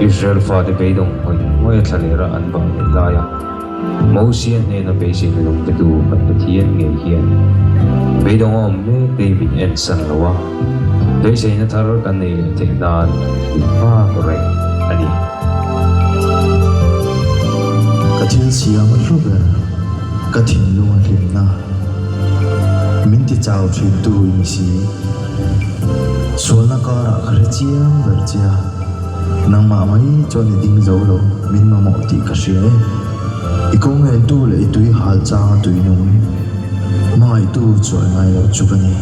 Israel fa de beidong hoi moi thalera an bang laya Mosian ne na besin lung te tu kan pathian nge hian beidong om me David en san lawa dei sei na thar kan nei te dan ma kore ani kathil siam ruber kathin lunga limna minti chau thin tu in si solna kara khrechiam berchia nang ma mai chon ding zo lo min ma mo ti ka she ikong en tu le tui hal cha tui nung mai tu choi ngai lo chukani